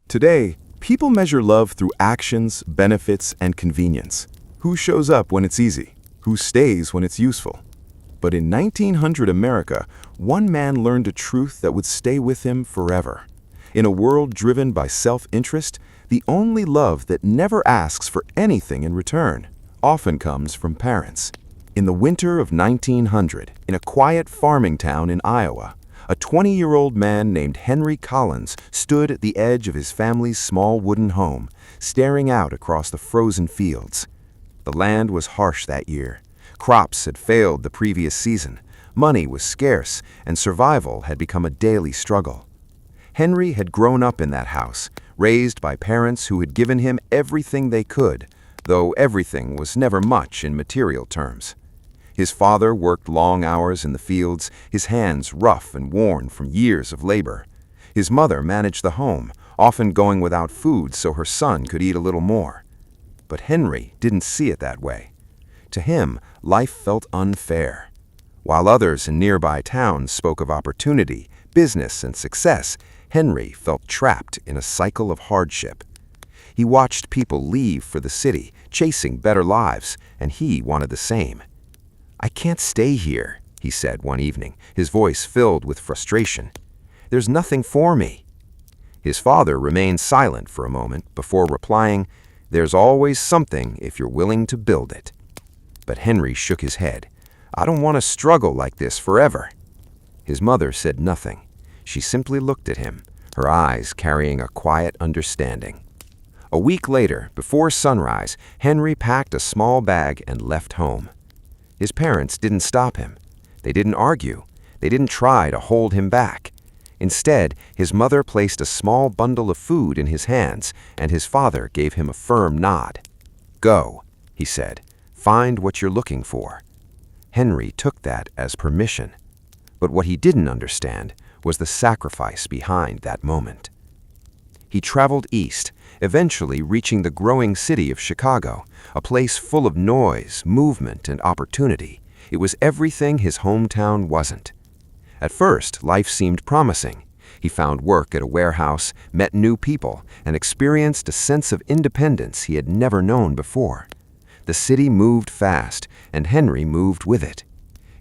Today, people measure love through actions, benefits, and convenience. Who shows up when it's easy? Who stays when it's useful? But in 1900 America, one man learned a truth that would stay with him forever. In a world driven by self-interest, the only love that never asks for anything in return often comes from parents. In the winter of 1900, in a quiet farming town in Iowa, a 20-year-old man named Henry Collins stood at the edge of his family's small wooden home, staring out across the frozen fields. The land was harsh that year. Crops had failed the previous season, money was scarce, and survival had become a daily struggle. Henry had grown up in that house, raised by parents who had given him everything they could, though everything was never much in material terms. His father worked long hours in the fields, his hands rough and worn from years of labor. His mother managed the home, often going without food so her son could eat a little more. But Henry didn't see it that way. To him, life felt unfair. While others in nearby towns spoke of opportunity, business, and success, Henry felt trapped in a cycle of hardship. He watched people leave for the city, chasing better lives, and he wanted the same. "I can't stay here," he said one evening, his voice filled with frustration. "There's nothing for me." His father remained silent for a moment before replying, "There's always something if you're willing to build it." But Henry shook his head. "I don't want to struggle like this forever." His mother said nothing. She simply looked at him, her eyes carrying a quiet understanding. A week later, before sunrise, Henry packed a small bag and left home. His parents didn't stop him. They didn't argue. They didn't try to hold him back. Instead, his mother placed a small bundle of food in his hands, and his father gave him a firm nod. "Go," he said. "Find what you're looking for." Henry took that as permission. But what he didn't understand was the sacrifice behind that moment. He traveled east, eventually reaching the growing city of Chicago, a place full of noise, movement, and opportunity. It was everything his hometown wasn't. At first, life seemed promising. He found work at a warehouse, met new people, and experienced a sense of independence he had never known before. The city moved fast, and Henry moved with it.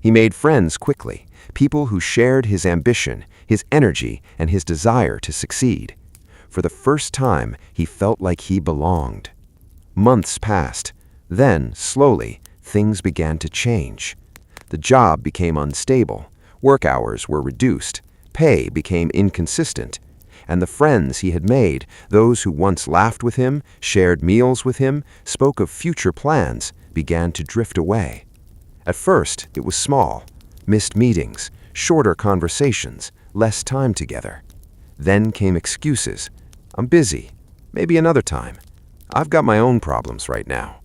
He made friends quickly, people who shared his ambition, his energy, and his desire to succeed. For the first time, he felt like he belonged. Months passed. Then, slowly, things began to change. The job became unstable, work hours were reduced, pay became inconsistent, and the friends he had made, those who once laughed with him, shared meals with him, spoke of future plans, began to drift away. At first, it was small, missed meetings, shorter conversations, less time together. Then came excuses. "I'm busy. Maybe another time. I've got my own problems right now."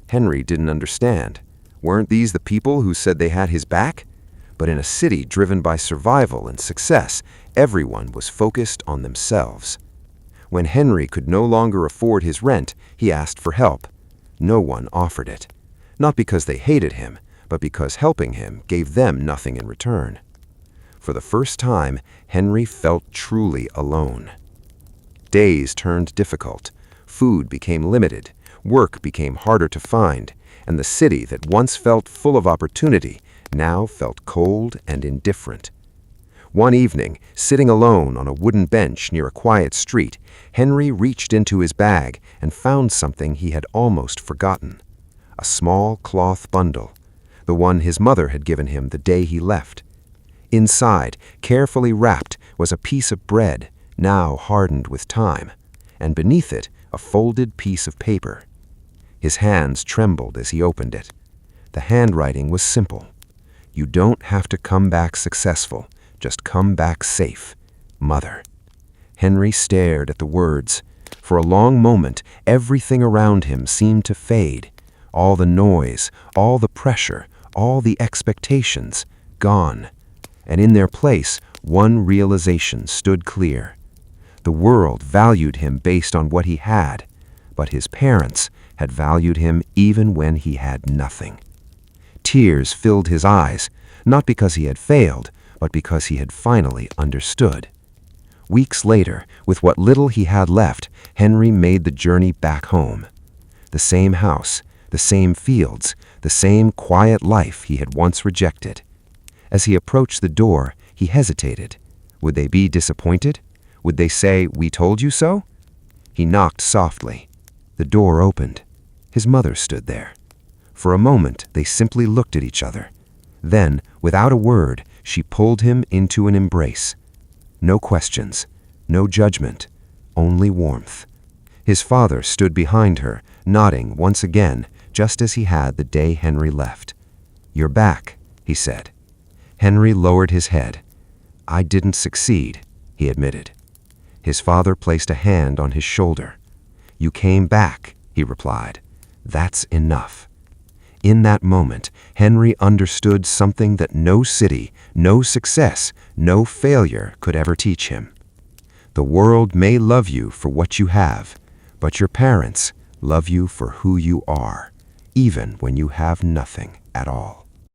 Henry didn't understand. Weren't these the people who said they had his back? But in a city driven by survival and success, everyone was focused on themselves. When Henry could no longer afford his rent, he asked for help. No one offered it. Not because they hated him, but because helping him gave them nothing in return. For the first time, Henry felt truly alone. Days turned difficult. Food became limited. Work became harder to find. And the city that once felt full of opportunity now felt cold and indifferent. One evening, sitting alone on a wooden bench near a quiet street, Henry reached into his bag and found something he had almost forgotten. A small cloth bundle, the one his mother had given him the day he left. Inside, carefully wrapped, was a piece of bread, now hardened with time, and beneath it, a folded piece of paper. His hands trembled as he opened it. The handwriting was simple. "You don't have to come back successful, just come back safe. Mother." Henry stared at the words. For a long moment, everything around him seemed to fade. All the noise, all the pressure, all the expectations, gone. And in their place, one realization stood clear. The world valued him based on what he had, but his parents had valued him even when he had nothing. Tears filled his eyes, not because he had failed, but because he had finally understood. Weeks later, with what little he had left, Henry made the journey back home. The same house, the same fields, the same quiet life he had once rejected. As he approached the door, he hesitated. Would they be disappointed? Would they say, "We told you so?" He knocked softly. The door opened. His mother stood there. For a moment, they simply looked at each other. Then, without a word, she pulled him into an embrace. No questions, no judgment, only warmth. His father stood behind her, nodding once again, just as he had the day Henry left. "You're back," he said. Henry lowered his head. "I didn't succeed," he admitted. His father placed a hand on his shoulder. "You came back," he replied. "That's enough." In that moment, Henry understood something that no city, no success, no failure could ever teach him. The world may love you for what you have, but your parents love you for who you are, even when you have nothing at all.